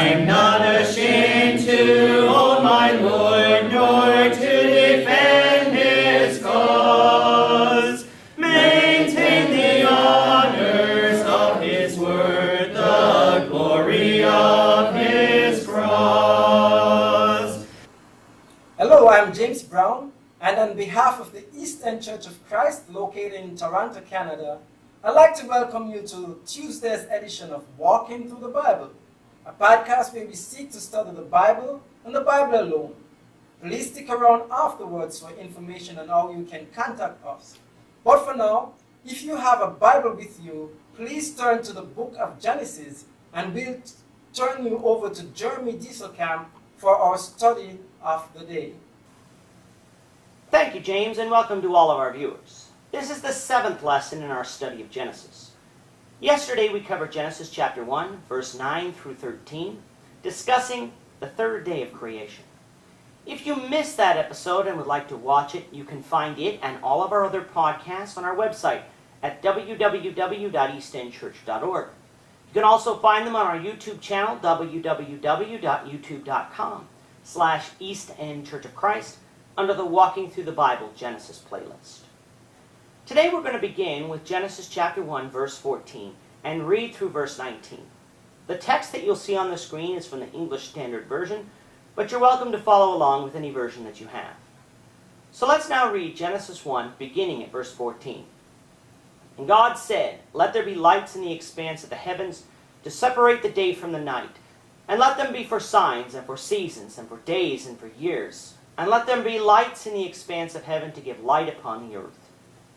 I'm not ashamed to own my Lord, nor to defend his cause. Maintain the honors of his word, the glory of his cross. Hello, I'm James Brown, and on behalf of the Eastern Church of Christ located in Toronto, Canada, I'd like to welcome you to Tuesday's edition of Walking Through the Bible, a podcast where we seek to study the Bible and the Bible alone. Please stick around afterwards for information on how you can contact us. But for now, if you have a Bible with you, please turn to the book of Genesis, and we'll turn you over to Jeremy Dieselkamp for our study of the day. Thank you, James, and welcome to all of our viewers. This is the 7th lesson in our study of Genesis. Yesterday we covered Genesis chapter 1, verse 9 through 13, discussing the third day of creation. If you missed that episode and would like to watch it, you can find it and all of our other podcasts on our website at www.eastendchurch.org. You can also find them on our YouTube channel, www.youtube.com/EastEndChurchOfChrist, under the Walking Through the Bible Genesis playlist. Today we're going to begin with Genesis chapter 1, verse 14, and read through verse 19. The text that you'll see on the screen is from the English Standard Version, but you're welcome to follow along with any version that you have. So let's now read Genesis 1, beginning at verse 14. And God said, "Let there be lights in the expanse of the heavens to separate the day from the night, and let them be for signs and for seasons and for days and for years, and let them be lights in the expanse of heaven to give light upon the earth."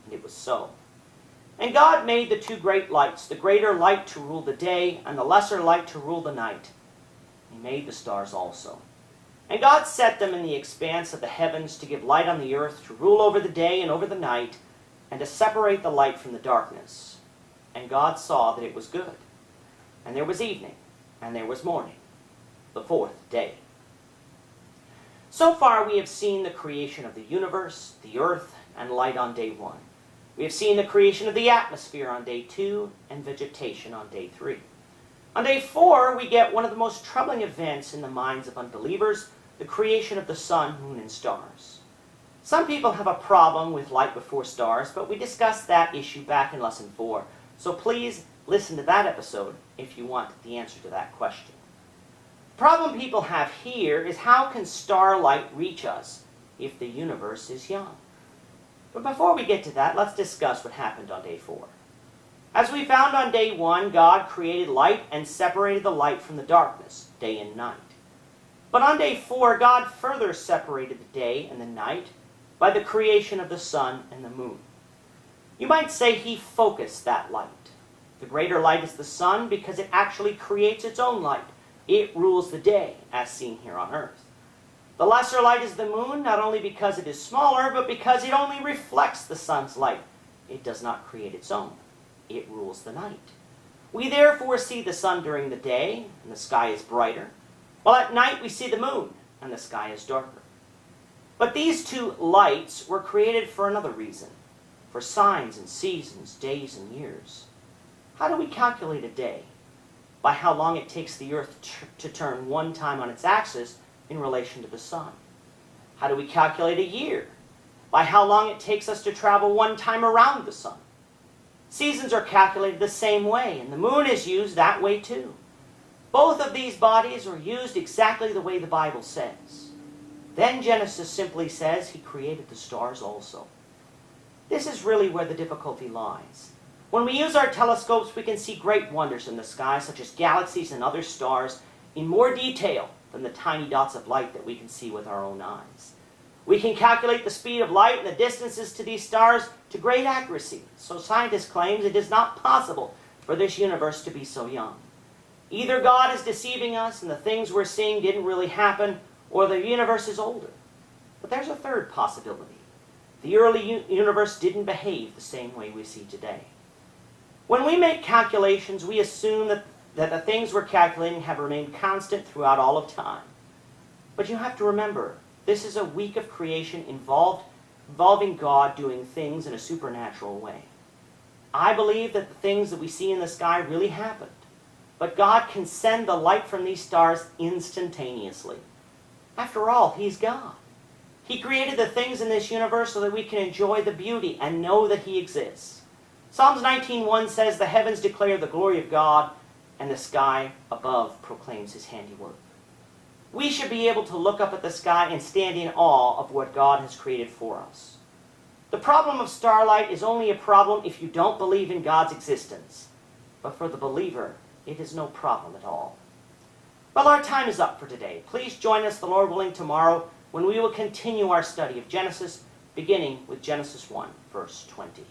And it was so. And God made the two great lights, the greater light to rule the day, and the lesser light to rule the night. He made the stars also. And God set them in the expanse of the heavens to give light on the earth, to rule over the day and over the night, and to separate the light from the darkness. And God saw that it was good. And there was evening, and there was morning, the fourth day. So far we have seen the creation of the universe, the earth, and light on day 1. We have seen the creation of the atmosphere on day 2 and vegetation on day 3. On day 4, we get one of the most troubling events in the minds of unbelievers, the creation of the sun, moon, and stars. Some people have a problem with light before stars, but we discussed that issue back in lesson 4. So please listen to that episode if you want the answer to that question. The problem people have here is, how can starlight reach us if the universe is young? But before we get to that, let's discuss what happened on day 4. As we found on day 1, God created light and separated the light from the darkness, day and night. But on day 4, God further separated the day and the night by the creation of the sun and the moon. You might say he focused that light. The greater light is the sun because it actually creates its own light. It rules the day, as seen here on earth. The lesser light is the moon, not only because it is smaller, but because it only reflects the sun's light. It does not create its own. It rules the night. We therefore see the sun during the day, and the sky is brighter, while at night we see the moon, and the sky is darker. But these two lights were created for another reason, for signs and seasons, days and years. How do we calculate a day? By how long it takes the earth to turn one time on its axis in relation to the sun. How do we calculate a year? By how long it takes us to travel one time around the sun. Seasons are calculated the same way, and the moon is used that way too. Both of these bodies are used exactly the way the Bible says. Then Genesis simply says he created the stars also. This is really where the difficulty lies. When we use our telescopes, we can see great wonders in the sky, such as galaxies and other stars, in more detail than the tiny dots of light that we can see with our own eyes. We can calculate the speed of light and the distances to these stars to great accuracy. So scientists claim it is not possible for this universe to be so young. Either God is deceiving us and the things we're seeing didn't really happen, or the universe is older. But there's a third possibility. The early universe didn't behave the same way we see today. When we make calculations, we assume that the things we're calculating have remained constant throughout all of time. But you have to remember, this is a week of creation involving God doing things in a supernatural way. I believe that the things that we see in the sky really happened. but God can send the light from these stars instantaneously. After all, He's God. He created the things in this universe so that we can enjoy the beauty and know that He exists. Psalms 19:1 says, "The heavens declare the glory of God, and the sky above proclaims His handiwork." We should be able to look up at the sky and stand in awe of what God has created for us. The problem of starlight is only a problem if you don't believe in God's existence. But for the believer, it is no problem at all. Well, our time is up for today. Please join us, the Lord willing, tomorrow when we will continue our study of Genesis, beginning with Genesis 1, verse 20.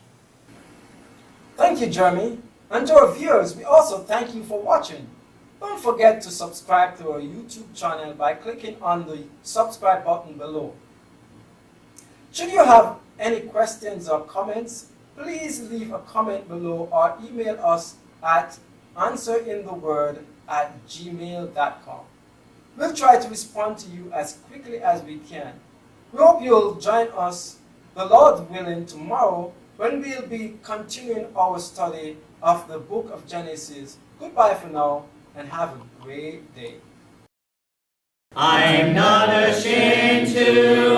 Thank you, Jeremy. And to our viewers, we also thank you for watching. Don't forget to subscribe to our YouTube channel by clicking on the subscribe button below. Should you have any questions or comments, please leave a comment below or email us at answerintheword@gmail.com. We'll try to respond to you as quickly as we can. We hope you'll join us, the Lord willing, tomorrow when we'll be continuing our study of the book of Genesis. Goodbye for now and have a great day. I'm not ashamed to